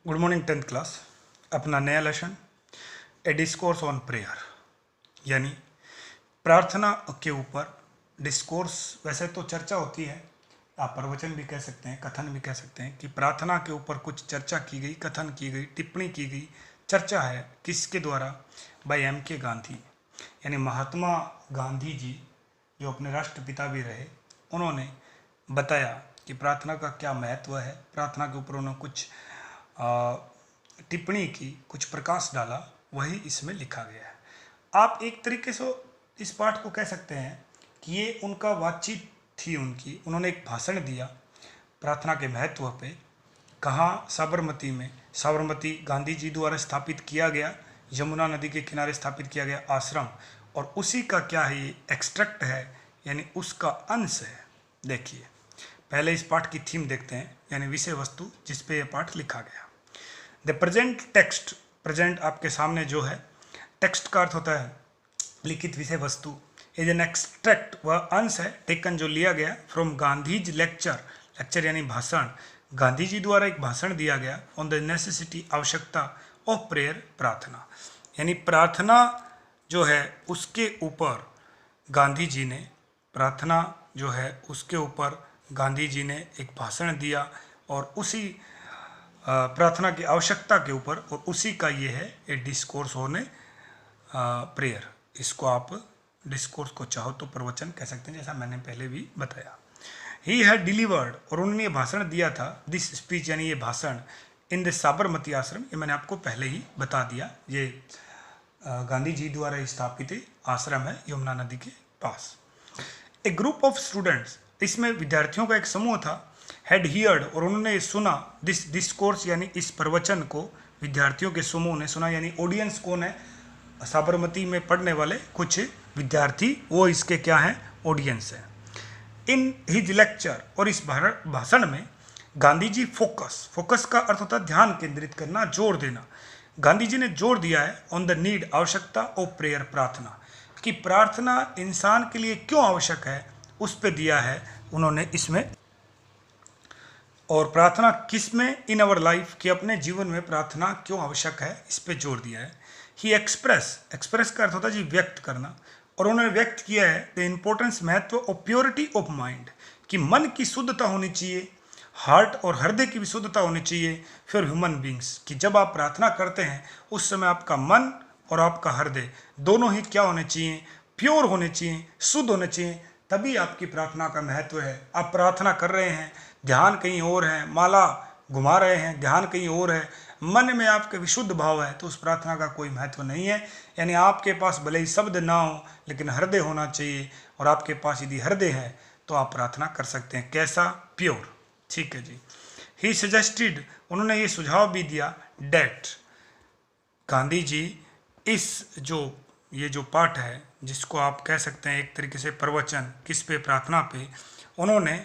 Good morning 10th class. अपना नया lesson A discourse on prayer, यानी प्रार्थना के ऊपर डिस्कोर्स। वैसे तो चर्चा होती है, आप प्रवचन भी कह सकते हैं, कथन भी कह सकते हैं कि प्रार्थना के ऊपर कुछ चर्चा की गई, कथन की गई, टिप्पणी की गई। चर्चा है किसके द्वारा? Bye M.K. गांधी, यानी महात्मा गांधी जी, जो अपने राष्ट्रपिता भी रहे। उन्होंने बताया कि प्रार्थना का क्या महत्व है। प्रार्थना के ऊपर उन्होंने कुछ टिप्पणी की, कुछ प्रकाश डाला, वही इसमें लिखा गया है। आप एक तरीके से इस पाठ को कह सकते हैं कि ये उनका बातचीत थी उनकी। उन्होंने एक भाषण दिया प्रार्थना के महत्व पे। कहाँ? साबरमती में। साबरमती गांधी जी द्वारा स्थापित किया गया, यमुना नदी के किनारे स्थापित किया गया आश्रम, और उसी का क्या है, ये एक्सट्रैक्ट है, यानी उसका अंश है। देखिए, पहले इस पाठ की थीम देखते हैं, यानी विषय वस्तु जिस पे यह पाठ लिखा गया। द प्रेजेंट टेक्स्ट, प्रेजेंट आपके सामने जो है, टेक्स्ट का अर्थ होता है लिखित विषय वस्तु। इज एन एक्सट्रैक्ट, वह अंश है, टेकन जो लिया गया फ्रॉम गांधीज लेक्चर, लेक्चर यानी भाषण। गांधी जी द्वारा एक भाषण दिया गया ऑन द नेसेसिटी, आवश्यकता ऑफ प्रेयर, प्रार्थना। यानी प्रार्थना जो है उसके ऊपर गांधी जी ने, प्रार्थना जो है उसके ऊपर गांधी जी ने एक भाषण दिया, और उसी प्रार्थना की आवश्यकता के ऊपर, और उसी का ये है ए डिस्कोर्स ऑन प्रेयर। इसको आप डिस्कोर्स को चाहो तो प्रवचन कह सकते हैं, जैसा मैंने पहले भी बताया। ही हैड डिलीवर्ड, और उन्होंने ये भाषण दिया था, दिस स्पीच यानी ये भाषण, इन द साबरमती आश्रम। ये मैंने आपको पहले ही बता दिया, ये गांधी जी द्वारा स्थापित आश्रम है यमुना नदी के पास। ए ग्रुप ऑफ स्टूडेंट्स, इसमें विद्यार्थियों का एक समूह था, हैड हियर्ड, और उन्होंने सुना, दिस डिस्कोर्स यानी इस प्रवचन को विद्यार्थियों के समूह ने सुना। यानी ऑडियंस कौन है? साबरमती में पढ़ने वाले कुछ विद्यार्थी, वो इसके क्या हैं? ऑडियंस है। इन हिज लेक्चर, और इस भाषण में गांधी जी फोकस, फोकस का अर्थ होता है ध्यान केंद्रित करना, जोर देना। गांधी जी ने जोर दिया है ऑन द नीड, आवश्यकता ऑफ प्रेयर, प्रार्थना, कि प्रार्थना इंसान के लिए क्यों आवश्यक है, उस पर दिया है उन्होंने इसमें। और प्रार्थना किस में? इन अवर लाइफ, कि अपने जीवन में प्रार्थना क्यों आवश्यक है, इस पे जोर दिया है। ही एक्सप्रेस, एक्सप्रेस का अर्थ होता है जी व्यक्त करना, और उन्होंने व्यक्त किया है द इम्पोर्टेंस, महत्व ऑफ प्योरिटी ऑफ माइंड, कि मन की शुद्धता होनी चाहिए, हार्ट और हृदय की भी शुद्धता होनी चाहिए फॉर ह्यूमन बींग्स, कि जब आप प्रार्थना करते हैं उस समय आपका मन और आपका हृदय दोनों ही क्या होने चाहिए? प्योर होने चाहिए, शुद्ध होने चाहिए, तभी आपकी प्रार्थना का महत्व है। आप प्रार्थना कर रहे हैं, ध्यान कहीं और है, माला घुमा रहे हैं, ध्यान कहीं और है, मन में आपके विशुद्ध भाव है, तो उस प्रार्थना का कोई महत्व नहीं है। यानी आपके पास भले ही शब्द ना हो, लेकिन हृदय होना चाहिए, और आपके पास यदि हृदय है तो आप प्रार्थना कर सकते हैं। कैसा? प्योर। ठीक है जी। ही सजेस्टेड, उन्होंने ये सुझाव भी दिया, डेट, गांधी जी इस ये जो पाठ है, जिसको आप कह सकते हैं एक तरीके से प्रवचन, किस पे? प्रार्थना पे। उन्होंने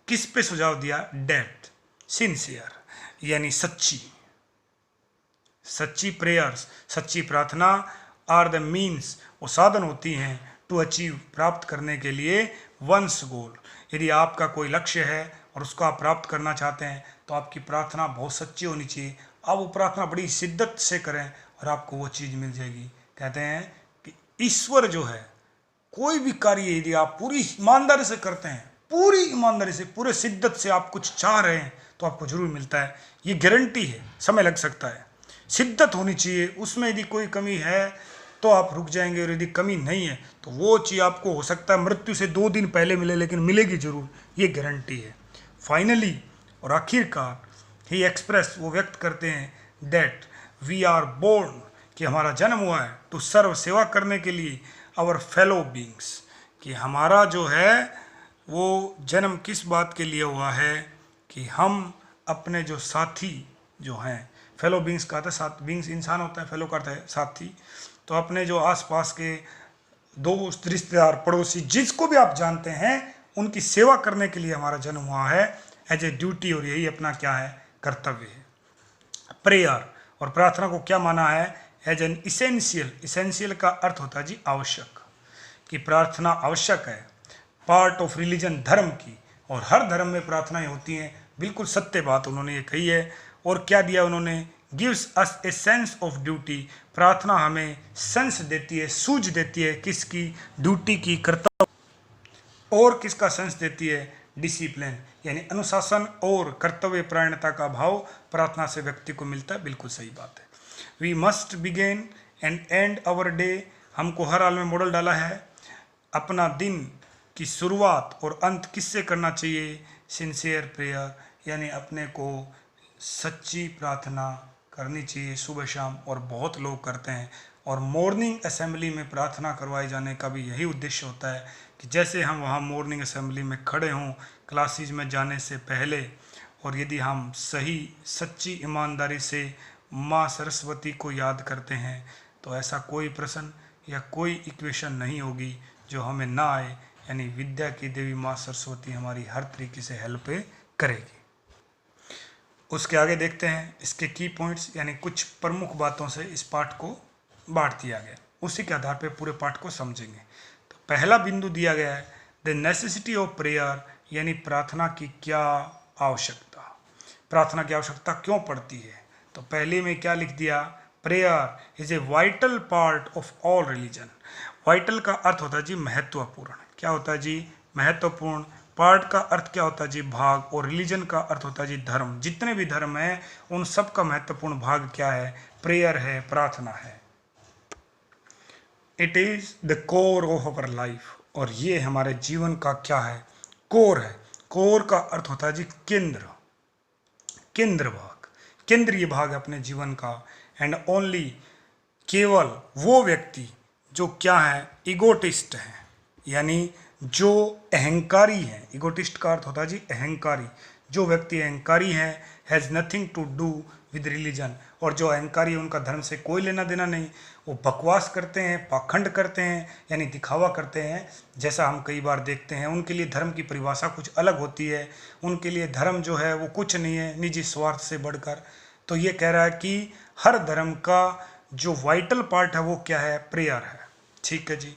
किस पे सुझाव दिया? डेट, सिंसियर, यानी सच्ची, सच्ची प्रेयर्स, सच्ची प्रार्थना आर द मीन्स, वो साधन होती हैं टू अचीव, प्राप्त करने के लिए, वंस गोल। यदि आपका कोई लक्ष्य है और उसको आप प्राप्त करना चाहते हैं तो आपकी प्रार्थना बहुत सच्ची होनी चाहिए। आप वो प्रार्थना बड़ी शिद्दत से करें और आपको वो चीज़ मिल जाएगी। कहते हैं कि ईश्वर जो है, कोई भी कार्य यदि आप पूरी ईमानदारी से करते हैं, पूरी ईमानदारी से, पूरे शिद्दत से आप कुछ चाह रहे हैं तो आपको जरूर मिलता है। ये गारंटी है, समय लग सकता है, शिद्दत होनी चाहिए उसमें। यदि कोई कमी है तो आप रुक जाएंगे, और यदि कमी नहीं है तो वो चीज़ आपको हो सकता है मृत्यु से 2 दिन पहले मिले, लेकिन मिलेगी जरूर, ये गारंटी है। फाइनली, और आखिरकार, ही एक्सप्रेस, वो व्यक्त करते हैं, दैट वी आर बोर्न, कि हमारा जन्म हुआ है तो सर्व सेवा करने के लिए, आवर फेलो बींग्स, कि हमारा जो है वो जन्म किस बात के लिए हुआ है, कि हम अपने जो साथी जो हैं, फेलो बींग्स का था, साथ बींग्स इंसान होता है, फेलो करता है साथी, तो अपने जो आसपास के दोस्त, रिश्तेदार, पड़ोसी, जिसको भी आप जानते हैं, उनकी सेवा करने के लिए हमारा जन्म हुआ है, एज ए ड्यूटी, और यही अपना क्या है? कर्तव्य है। प्रेयर, और प्रार्थना को क्या माना है? एज एन इसेंशियल, इसेंशियल का अर्थ होता है जी आवश्यक, कि प्रार्थना आवश्यक है, पार्ट ऑफ रिलीजन, धर्म की, और हर धर्म में प्रार्थनाएं होती हैं। बिल्कुल सत्य बात उन्होंने ये कही है, और क्या दिया उन्होंने, gives us a sense of duty, प्रार्थना हमें सेंस देती है, सूझ देती है किसकी, ड्यूटी की, कर्तव्य, और किसका सेंस देती है, डिसिप्लिन यानी अनुशासन और कर्तव्य परायणता का भाव प्रार्थना से व्यक्ति को मिलता है। बिल्कुल सही बात है। We must begin and end our day, हमको हर हाल में मॉडल डाला है, अपना दिन की शुरुआत और अंत किससे करना चाहिए, सिंसियर प्रेयर यानी अपने को सच्ची प्रार्थना करनी चाहिए सुबह शाम, और बहुत लोग करते हैं। और मॉर्निंग असेंबली में प्रार्थना करवाए जाने का भी यही उद्देश्य होता है कि जैसे हम वहाँ मॉर्निंग असेंबली में खड़े हों क्लासेज में जाने से पहले, और यदि हम सही सच्ची ईमानदारी से माँ सरस्वती को याद करते हैं तो ऐसा कोई प्रश्न या कोई इक्वेशन नहीं होगी जो हमें ना आए, यानी विद्या की देवी माँ सरस्वती हमारी हर तरीके से हेल्प करेगी। उसके आगे देखते हैं इसके की पॉइंट्स, यानी कुछ प्रमुख बातों से इस पाठ को बांट दिया गया, उसी के आधार पर पूरे पाठ को समझेंगे। तो पहला बिंदु दिया गया है द नेसेसिटी ऑफ प्रेयर, यानी प्रार्थना की क्या आवश्यकता, प्रार्थना की आवश्यकता क्यों पड़ती है। तो पहले में क्या लिख दिया, prayer is a vital part of all religion. Vital का अर्थ होता है जी महत्वपूर्ण, क्या होता है जी, महत्वपूर्ण। पार्ट का अर्थ क्या होता है जी, भाग, और रिलीजन का अर्थ होता है जी धर्म। जितने भी धर्म हैं उन सब का महत्वपूर्ण भाग क्या है, प्रेयर है, प्रार्थना है। It is the core of our life, और ये हमारे जीवन का क्या है, कोर है। कोर का अर्थ होता है जी केंद्र, केंद्र भाग, केंद्रीय भाग है अपने जीवन का। एंड ओनली, केवल वो व्यक्ति जो क्या है, इगोटिस्ट है, यानी जो अहंकारी है। इगोटिस्ट का अर्थ होता है जी अहंकारी, जो व्यक्ति अहंकारी है, has nothing to do with religion, और जो अहंकारी है उनका धर्म से कोई लेना देना नहीं। वो बकवास करते हैं, पाखंड करते हैं, यानी दिखावा करते हैं, जैसा हम कई बार देखते हैं। उनके लिए धर्म की परिभाषा कुछ अलग होती है, उनके लिए धर्म जो है वो कुछ नहीं है निजी स्वार्थ से बढ़कर। तो ये कह रहा है कि हर धर्म का जो वाइटल पार्ट है वो क्या है, प्रेयर है। ठीक है जी,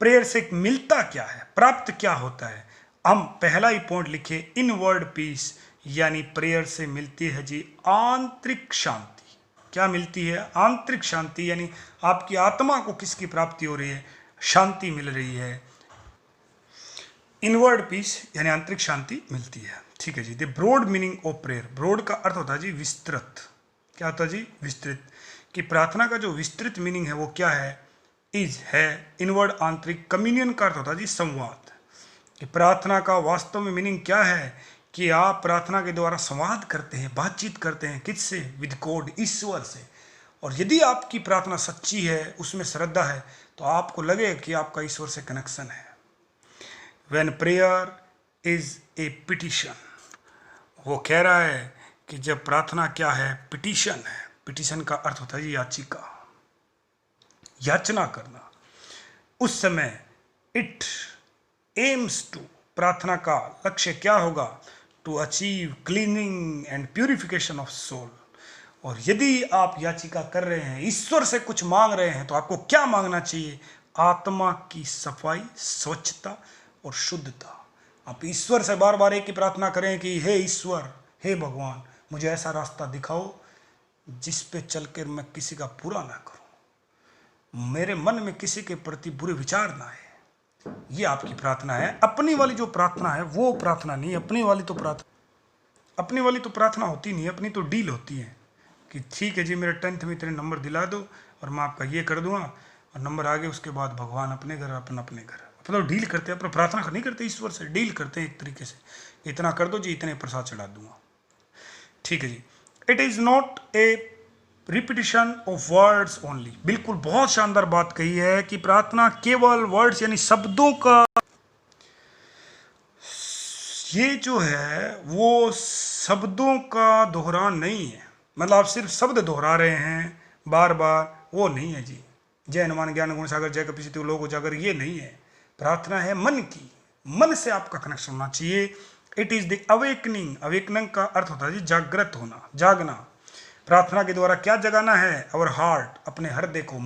प्रेयर से मिलता क्या है, प्राप्त क्या होता है। हम पहला ही पॉइंट लिखे, इनवर्ड पीस, यानी प्रेयर से मिलती है जी आंतरिक शांति। क्या मिलती है, आंतरिक शांति, यानी आपकी आत्मा को किसकी प्राप्ति हो रही है, शांति मिल रही है। इनवर्ड पीस यानी आंतरिक शांति मिलती है। ठीक है जी। The broad meaning of prayer, broad का अर्थ होता है जी विस्तृत, क्या होता है जी विस्तृत, कि प्रार्थना का जो विस्तृत मीनिंग है वो क्या है, इज है। इनवर्ड आंतरिक, कम्युनियन का अर्थ होता है जी संवाद, कि प्रार्थना का वास्तव में मीनिंग क्या है, कि आप प्रार्थना के द्वारा संवाद करते हैं, बातचीत करते हैं, किससे, विद गॉड, ईश्वर से। और यदि आपकी प्रार्थना सच्ची है, उसमें श्रद्धा है, तो आपको लगे कि आपका ईश्वर से कनेक्शन है। When prayer is a petition, वो कह रहा है कि जब प्रार्थना क्या है, पिटिशन है। पिटिशन का अर्थ होता है जी याचिका, याचना करना। उस समय इट एम्स टू, प्रार्थना का लक्ष्य क्या होगा, to achieve cleaning and purification of soul. और यदि आप याचिका कर रहे हैं, ईश्वर से कुछ मांग रहे हैं, तो आपको क्या मांगना चाहिए, आत्मा की सफाई, स्वच्छता और शुद्धता। आप ईश्वर से बार बार एक ही प्रार्थना करें कि हे ईश्वर, हे भगवान, मुझे ऐसा रास्ता दिखाओ जिस पे चलकर मैं किसी का बुरा ना करूं, मेरे मन में किसी के प्रति बुरे विचार ना आए। ये आपकी प्रार्थना है। अपनी वाली जो प्रार्थना है वो प्रार्थना नहीं, अपनी वाली तो प्रार्थना होती नहीं, अपनी तो डील होती है कि ठीक है जी, मेरे 10th में इतने नंबर दिला दो और मैं आपका ये कर दूंगा, और नंबर आगे उसके बाद भगवान अपने घर, अपन अपने घर। अपना तो डील करते हैं, अपना प्रार्थना नहीं करते, ईश्वर से डील करते हैं एक तरीके से, इतना कर दो जी, इतने प्रसाद चढ़ा दूंगा। ठीक है जी। It is not a repetition of words only, बिल्कुल बहुत शानदार बात कही है कि प्रार्थना केवल वर्ड्स यानी शब्दों का, ये जो है वो शब्दों का दोहरान नहीं है, मतलब आप सिर्फ शब्द दोहरा रहे हैं बार बार, वो नहीं है जी। जय हनुमान ज्ञान गुण सागर जय कपीसति लोक उजागर, ये नहीं है। प्रार्थना है मन की, मन से आपका कनेक्शन होना चाहिए। It is the awakening, awakening का अर्थ होता है जी जागृत होना, जागना। प्रार्थना के द्वारा क्या जगाना है, अवर हार्ट, अपने हृदय को,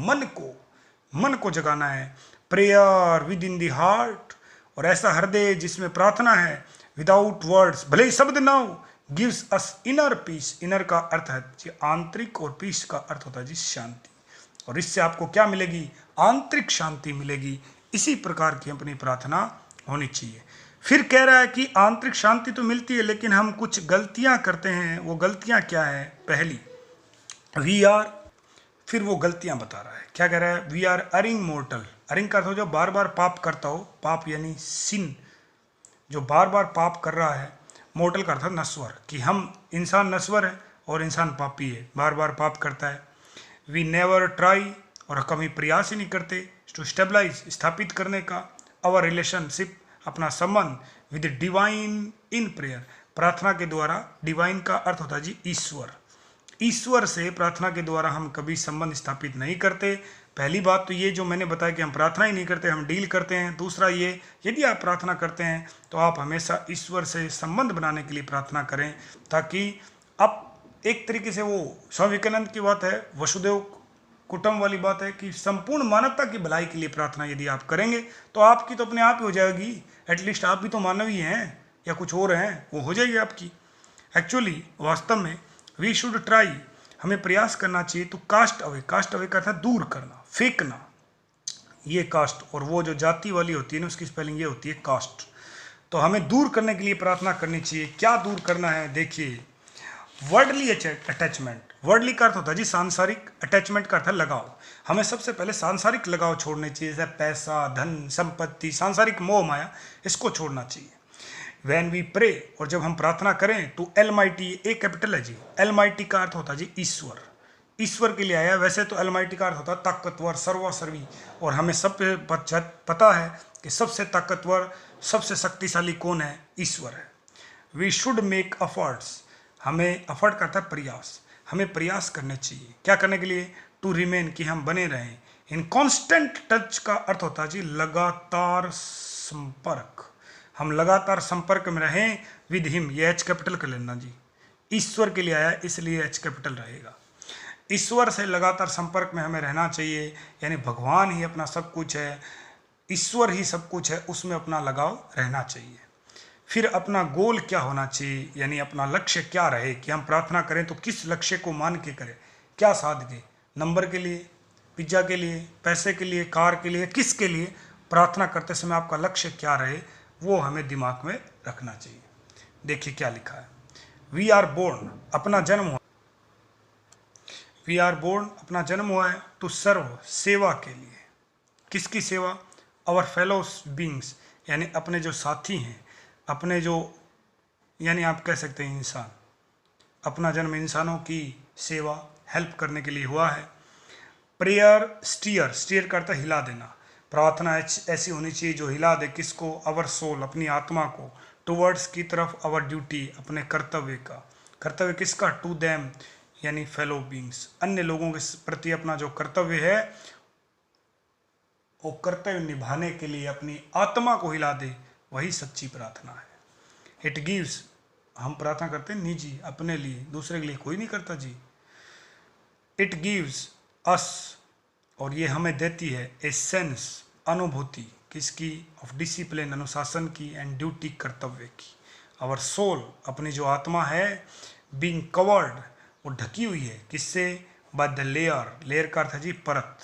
मन को जगाना है। Prayer with in the heart, और ऐसा हृदय जिसमें प्रार्थना है, विदाउट वर्ड्स, भले ही शब्द ना हो, gives us inner peace. Inner का अर्थ है जी आंतरिक और पीस का अर्थ होता है जी शांति। और इससे आपको क्या मिलेगी? आंतरिक शांति मिलेगी। इसी प्रकार की अपनी प्रार्थना होनी चाहिए। फिर कह रहा है कि आंतरिक शांति तो मिलती है लेकिन हम कुछ गलतियां करते हैं। वो गलतियां क्या है? पहली, वी आर, फिर वो गलतियां बता रहा है। क्या कह रहा है? We are erring mortal. Erring का अर्थ हो जो बार बार पाप करता हो, पाप यानी सिन, जो बार बार पाप कर रहा है। मोर्टल का अर्थ है नश्वर, कि हम इंसान नश्वर है और इंसान पापी है, बार बार पाप करता है। वी नेवर ट्राई, और कभी प्रयास ही नहीं करते टू स्टेबलाइज, स्थापित करने का, अवर रिलेशनशिप, अपना संबंध, विद डिवाइन इन प्रेयर, प्रार्थना के द्वारा। डिवाइन का अर्थ होता है जी ईश्वर। ईश्वर से प्रार्थना के द्वारा हम कभी संबंध स्थापित नहीं करते। पहली बात तो ये जो मैंने बताया कि हम प्रार्थना ही नहीं करते, हम डील करते हैं। दूसरा ये, यदि आप प्रार्थना करते हैं तो आप हमेशा ईश्वर से संबंध बनाने के लिए प्रार्थना करें, ताकि आप एक तरीके से, वो स्वामी विवेकानंद की बात है, वसुदेव कुटुंब वाली बात है, कि संपूर्ण मानवता की भलाई के लिए प्रार्थना यदि आप करेंगे तो आपकी तो अपने आप ही हो जाएगी। एटलीस्ट आप भी तो मानवीय हैं या कुछ और हैं, वो हो जाएगी आपकी। एक्चुअली वास्तव में वी शुड ट्राई, हमें प्रयास करना चाहिए to cast away. Cast away का था दूर करना, फेंकना। ये कास्ट, और वो जो जाति वाली होती है ना, उसकी स्पेलिंग ये होती है कास्ट। तो हमें दूर करने के लिए प्रार्थना करनी चाहिए। क्या दूर करना है? देखिए, वर्डली अटैचमेंट। वर्डली का अर्थ होता है जी सांसारिक, अटैचमेंट का अर्थ है लगाव। हमें सबसे पहले सांसारिक लगाव छोड़ने चाहिए, जैसे पैसा, धन, संपत्ति, सांसारिक मोह माया, इसको छोड़ना चाहिए। वैन वी प्रे, और जब हम प्रार्थना करें तो एलमाइटी, ए कैपिटल है जी। एलमाइटी का अर्थ होता है जी ईश्वर। ईश्वर के लिए आया। वैसे तो एलमाइटी का अर्थ होता है ताकतवर, सर्वासर्वी, और हमें सब पता है कि सबसे ताकतवर, सबसे शक्तिशाली कौन है? ईश्वर है। वी शुड मेक अफर्ट्स, हमें एफर्ट करता है प्रयास, हमें प्रयास करने चाहिए। क्या करने के लिए? टू रिमेन, कि हम बने रहें। इन कॉन्स्टेंट टच का अर्थ होता है जी लगातार संपर्क, हम लगातार संपर्क में रहें विद हिम। ये एच कैपिटल कर लेना जी, ईश्वर के लिए आया इसलिए एच कैपिटल रहेगा। ईश्वर से लगातार संपर्क में हमें रहना चाहिए, यानी भगवान ही अपना सब कुछ है, ईश्वर ही सब कुछ है, उसमें अपना लगाव रहना चाहिए। फिर अपना गोल क्या होना चाहिए, यानी अपना लक्ष्य क्या रहे, कि हम प्रार्थना करें तो किस लक्ष्य को मान के करें, क्या साध के, नंबर के लिए, पिज्जा के लिए, पैसे के लिए, कार के लिए, किसके लिए प्रार्थना करते समय आपका लक्ष्य क्या रहे, वो हमें दिमाग में रखना चाहिए। देखिए क्या लिखा है। वी आर बोर्न, अपना जन्म हुआ, वी आर बोर्न, अपना जन्म हुआ है टू सर्व, सेवा के लिए। किसकी सेवा? आवर फेलो बींग्स, यानी अपने जो साथी हैं, अपने जो, यानी आप कह सकते हैं इंसान। अपना जन्म इंसानों की सेवा, हेल्प करने के लिए हुआ है। प्रेयर स्टीयर, स्टीयर करता हिला देना। प्रार्थना ऐसी होनी चाहिए जो हिला दे किसको? अवर सोल, अपनी आत्मा को, टुवर्ड्स की तरफ, अवर ड्यूटी, अपने कर्तव्य का। कर्तव्य किसका? टू देम, यानी फेलो बींग्स, अन्य लोगों के प्रति अपना जो कर्तव्य है वो कर्तव्य निभाने के लिए अपनी आत्मा को हिला दे, वही सच्ची प्रार्थना है। इट गिव्स, हम प्रार्थना करते हैं निजी, अपने लिए, दूसरे के लिए कोई नहीं करता जी। इट गिव्स अस, और ये हमें देती है ए सेंस, अनुभूति, किसकी? ऑफ डिसिप्लिन, अनुशासन की, एंड ड्यूटी, कर्तव्य की। आवर सोल, अपनी जो आत्मा है, बीइंग कवर्ड, वो ढकी हुई है, किससे? बाय द लेयर, लेयर का अर्थ है जी परत,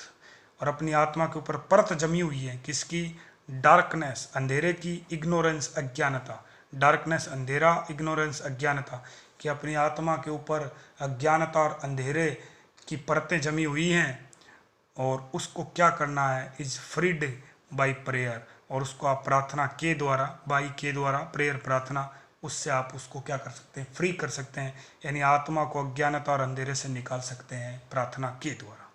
और अपनी आत्मा के ऊपर परत जमी हुई है, किसकी? डार्कनेस, अंधेरे की, इग्नोरेंस, अज्ञानता। डार्कनेस अंधेरा, इग्नोरेंस अज्ञानता, कि अपनी आत्मा के ऊपर अज्ञानता और अंधेरे की परतें जमी हुई हैं, और उसको क्या करना है? इज फ्रीड बाय प्रेयर, और उसको आप प्रार्थना के द्वारा, बाई के द्वारा, प्रेयर प्रार्थना, उससे आप उसको क्या कर सकते हैं? फ्री कर सकते हैं, यानी आत्मा को अज्ञानता और अंधेरे से निकाल सकते हैं प्रार्थना के द्वारा।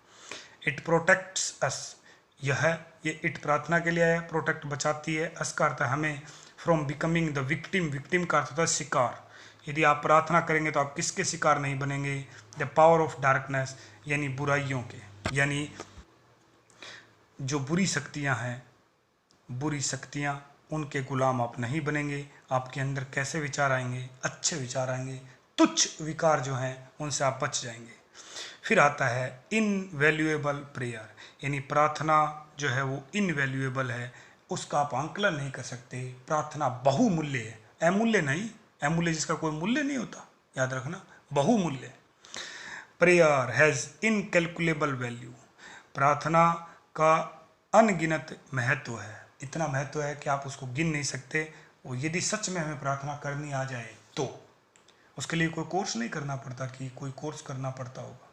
इट प्रोटेक्ट्स अस, ये इट प्रार्थना के लिए है, प्रोटेक्ट बचाती है, अस का अर्थ है हमें, from becoming the victim, victim का अर्थ होता है शिकार। यदि आप प्रार्थना करेंगे तो आप किसके शिकार नहीं बनेंगे? द पावर ऑफ डार्कनेस, यानी बुराइयों के, यानी जो बुरी शक्तियां हैं, बुरी शक्तियां, उनके गुलाम आप नहीं बनेंगे। आपके अंदर कैसे विचार आएंगे? अच्छे विचार आएंगे। तुच्छ विकार जो हैं उनसे आप बच जाएंगे। फिर आता है इनवैल्यूएबल प्रेयर, यानी प्रार्थना जो है वो इनवैल्यूएबल है, उसका आप आंकलन नहीं कर सकते। प्रार्थना बहुमूल्य है, अमूल्य नहीं, एमूल्य जिसका कोई मूल्य नहीं होता, याद रखना, बहुमूल्य। प्रेयर हैज़ इनकैलकुलेबल वैल्यू, प्रार्थना का अनगिनत महत्व है, इतना महत्व है कि आप उसको गिन नहीं सकते। और यदि सच में हमें प्रार्थना करनी आ जाए तो उसके लिए कोई कोर्स नहीं करना पड़ता कि कोई कोर्स करना पड़ता होगा,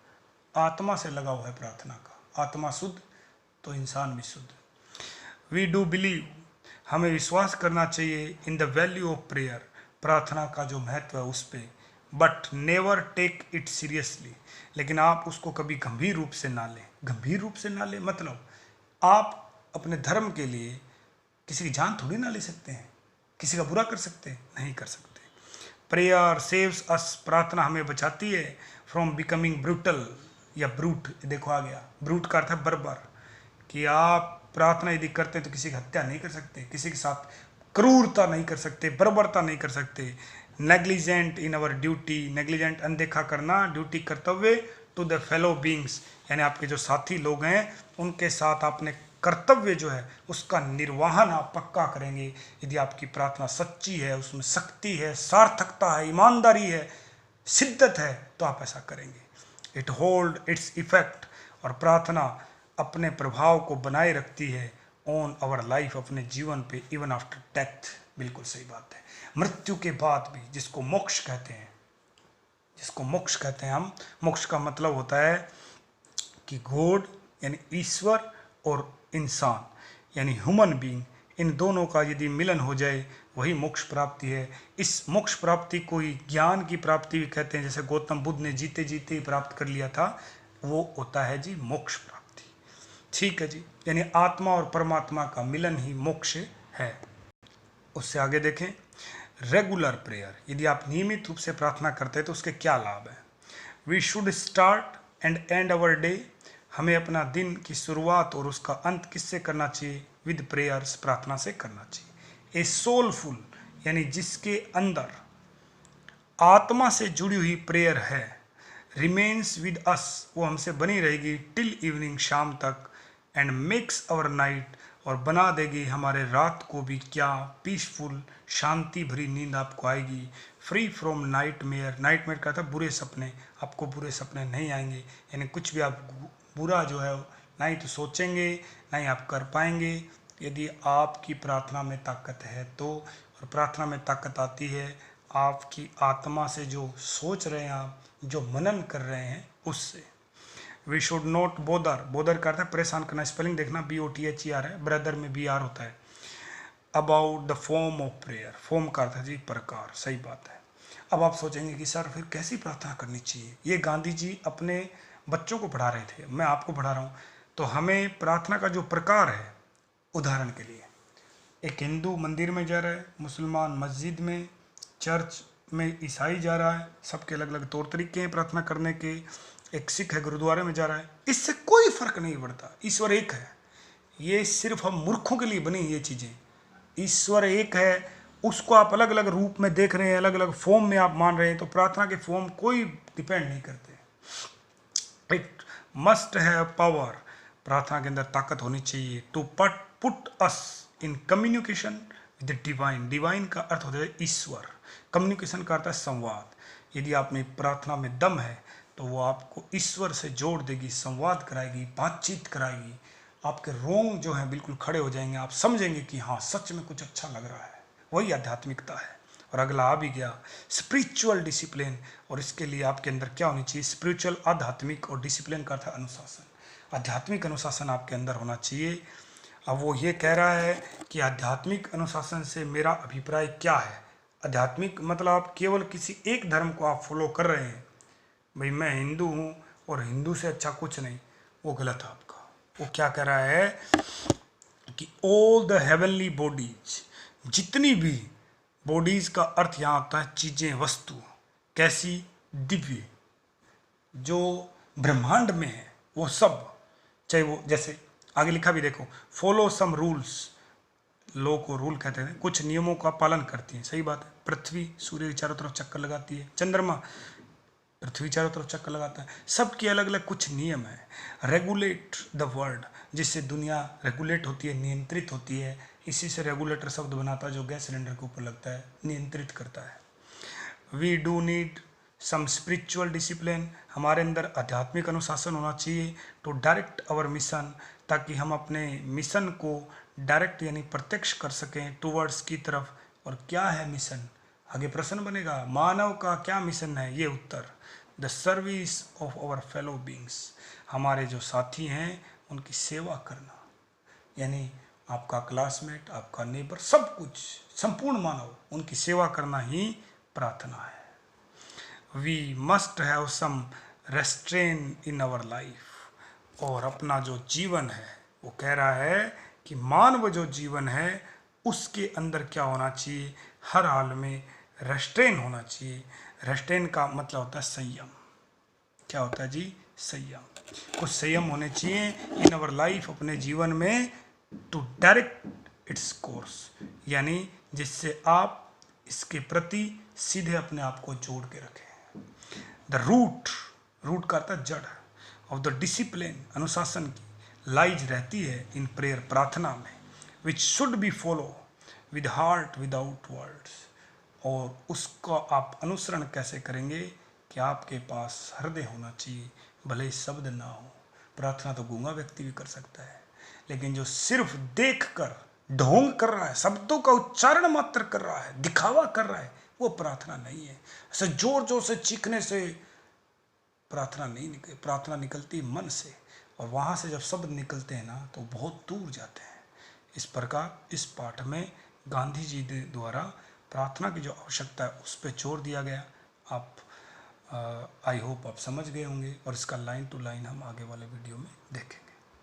आत्मा से लगाव है प्रार्थना का, आत्मा शुद्ध तो इंसान भी शुद्ध। वी डू बिलीव, हमें विश्वास करना चाहिए in the value of prayer, प्रार्थना का जो महत्व है उस पर, but never take it seriously, लेकिन आप उसको कभी गंभीर रूप से ना लें। गंभीर रूप से ना लें मतलब आप अपने धर्म के लिए किसी की जान थोड़ी ना ले सकते हैं, किसी का बुरा कर सकते हैं, नहीं कर सकते। प्रेयर सेव्स अस, प्रार्थना हमें बचाती है फ्रॉम बिकमिंग ब्रूटल या ब्रूट, देखो आ गया, ब्रूट का अर्थ है बर्बर, कि आप प्रार्थना यदि करते हैं तो किसी की हत्या नहीं कर सकते, किसी के साथ क्रूरता नहीं कर सकते, बर्बरता नहीं कर सकते। नेग्लिजेंट इन अवर ड्यूटी, नेग्लिजेंट अनदेखा करना, ड्यूटी कर्तव्य, टू द फेलो बींग्स, यानी आपके जो साथी लोग हैं उनके साथ आपने कर्तव्य जो है उसका निर्वहन आप पक्का करेंगे यदि आपकी प्रार्थना सच्ची है, उसमें शक्ति है, सार्थकता है, ईमानदारी है, शिद्दत है, तो आप ऐसा करेंगे। इट होल्ड इट्स इफेक्ट, और प्रार्थना अपने प्रभाव को बनाए रखती है ऑन आवर लाइफ, अपने जीवन पे, इवन आफ्टर डेथ, बिल्कुल सही बात है, मृत्यु के बाद भी, जिसको मोक्ष कहते हैं, जिसको मोक्ष कहते हैं हम। मोक्ष का मतलब होता है कि गॉड यानी ईश्वर और इंसान यानी ह्यूमन बीइंग, इन दोनों का यदि मिलन हो जाए वही मोक्ष प्राप्ति है। इस मोक्ष प्राप्ति को ही ज्ञान की प्राप्ति भी कहते हैं, जैसे गौतम बुद्ध ने जीते जीते ही प्राप्त कर लिया था, वो होता है जी मोक्ष प्राप्ति। ठीक है जी, यानी आत्मा और परमात्मा का मिलन ही मोक्ष है। उससे आगे देखें, रेगुलर प्रेयर, यदि आप नियमित रूप से प्रार्थना करते हैं तो उसके क्या लाभ है। We should start and end our day, हमें अपना दिन की शुरुआत और उसका अंत किससे करना चाहिए, विद प्रेयर्स, प्रार्थना से करना चाहिए। ए सोलफुल, यानी जिसके अंदर आत्मा से जुड़ी हुई प्रेयर है, रिमेन्स विद अस, वो हमसे बनी रहेगी टिल इवनिंग, शाम तक, एंड मेक्स आवर नाइट, और बना देगी हमारे रात को भी क्या, पीसफुल, शांति भरी नींद आपको आएगी, फ्री फ्रॉम नाइटमेयर, नाइटमेयर का था बुरे सपने, आपको बुरे सपने नहीं आएंगे, यानी कुछ भी आप बुरा जो है ना ही तो सोचेंगे ना ही आप कर पाएंगे, यदि आपकी प्रार्थना में ताकत है तो। और प्रार्थना में ताकत आती है आपकी आत्मा से, जो सोच रहे हैं आप, जो मनन कर रहे हैं उससे। We should not bother, bother करता है परेशान करना, स्पेलिंग देखना, BOTHER है, ब्रदर में BR होता है। About the form of prayer, form का अर्थ है जी प्रकार, सही बात है। अब आप सोचेंगे कि सर फिर कैसी प्रार्थना करनी चाहिए, ये गांधी जी अपने बच्चों को पढ़ा रहे थे, मैं आपको पढ़ा रहा हूँ, तो हमें प्रार्थना का जो प्रकार है, उदाहरण के लिए एक हिंदू मंदिर में जा रहा है, मुसलमान मस्जिद में, चर्च में ईसाई जा रहा है, सबके अलग अलग तौर तरीके हैं प्रार्थना करने के, एक सिख है गुरुद्वारे में जा रहा है, इससे कोई फर्क नहीं पड़ता, ईश्वर एक है। ये सिर्फ हम मूर्खों के लिए बनी ये चीज़ें, ईश्वर एक है, उसको आप अलग अलग रूप में देख रहे हैं, अलग अलग फॉर्म में आप मान रहे हैं, तो प्रार्थना के फॉर्म कोई डिपेंड नहीं करते। इट मस्ट है पावर, प्रार्थना के अंदर ताकत होनी चाहिए, to put us in communication with divine, divine का अर्थ होता है ईश्वर, कम्युनिकेशन का अर्थ है संवाद। यदि आप में प्रार्थना में दम है तो वो आपको ईश्वर से जोड़ देगी, संवाद कराएगी, बातचीत कराएगी, आपके रोंग जो हैं बिल्कुल खड़े हो जाएंगे, आप समझेंगे कि हाँ सच में कुछ अच्छा लग रहा है, वही आध्यात्मिकता है। और अगला आ भी गया स्पिरिचुअल डिसिप्लिन, और इसके लिए आपके अंदर क्या होनी चाहिए, स्पिरिचुअल, आध्यात्मिक, और डिसिप्लिन का अर्थ है अनुशासन, आध्यात्मिक अनुशासन आपके अंदर होना चाहिए। अब वो ये कह रहा है कि आध्यात्मिक अनुशासन से मेरा अभिप्राय क्या है। आध्यात्मिक मतलब आप केवल किसी एक धर्म को आप फॉलो कर रहे हैं, भाई मैं हिंदू हूँ और हिंदू से अच्छा कुछ नहीं, वो गलत है आपका। वो क्या कह रहा है कि ऑल द हेवनली बॉडीज, जितनी भी बॉडीज का अर्थ यहाँ होता है चीज़ें, वस्तु, कैसी, दिव्य, जो ब्रह्मांड में है वो सब, चाहे वो, जैसे आगे लिखा भी देखो, फॉलो सम रूल्स, लो को रूल कहते हैं, कुछ नियमों का पालन करती है, सही बात है। पृथ्वी सूर्य के चारों तरफ चक्कर लगाती है, चंद्रमा पृथ्वी चारों तरफ चक्कर लगाता है, सबके अलग अलग कुछ नियम है। रेगुलेट द वर्ल्ड, जिससे दुनिया रेगुलेट होती है, नियंत्रित होती है, इसी से रेगुलेटर शब्द बनाता है जो गैस सिलेंडर के ऊपर लगता है, नियंत्रित करता है। We do need some spiritual discipline, हमारे अंदर आध्यात्मिक अनुशासन होना चाहिए टू डायरेक्ट आवर मिशन, ताकि हम अपने मिशन को डायरेक्ट यानी प्रत्यक्ष कर सकें टूवर्ड्स की तरफ। और क्या है मिशन? आगे प्रश्न बनेगा, मानव का क्या मिशन है? ये उत्तर, the service of our fellow beings, हमारे जो साथी हैं उनकी सेवा करना, यानी आपका क्लासमेट, आपका नेबर, सब कुछ, संपूर्ण मानव, उनकी सेवा करना ही प्रार्थना है। We must have some restrain in our life, और अपना जो जीवन है वो कह रहा है कि मानव जो जीवन है उसके अंदर क्या होना चाहिए? हर हाल में रेस्ट्रेन होना चाहिए। रेस्ट्रेन का मतलब होता है संयम। क्या होता है जी? संयम। कुछ संयम होने चाहिए इन अवर लाइफ, अपने जीवन में, टू डायरेक्ट इट्स कोर्स, यानी जिससे आप इसके प्रति सीधे अपने आप को जोड़ के रखें। द रूट, रूट का अर्थ है जड़, ऑफ द डिसिप्लिन, अनुशासन की, लाइज रहती है इन प्रेयर, प्रार्थना में, which should be follow with heart without words, और उसका आप अनुसरण कैसे करेंगे कि आपके पास हृदय होना चाहिए, भले ही शब्द ना हो। प्रार्थना तो गूंगा व्यक्ति भी कर सकता है, लेकिन जो सिर्फ देखकर ढोंग कर रहा है, शब्दों का उच्चारण मात्र कर रहा है, दिखावा कर रहा है, वो प्रार्थना नहीं है। ऐसे जोर जोर से चीखने से प्रार्थना नहीं निकल, प्रार्थना निकलती मन से, और वहाँ से जब शब्द निकलते हैं ना तो बहुत दूर जाते हैं। इस प्रकार इस पाठ में गांधी जी द्वारा प्रार्थना की जो आवश्यकता है उस पर जोर दिया गया। आप आई होप आप समझ गए होंगे, और इसका लाइन टू लाइन हम आगे वाले वीडियो में देखेंगे।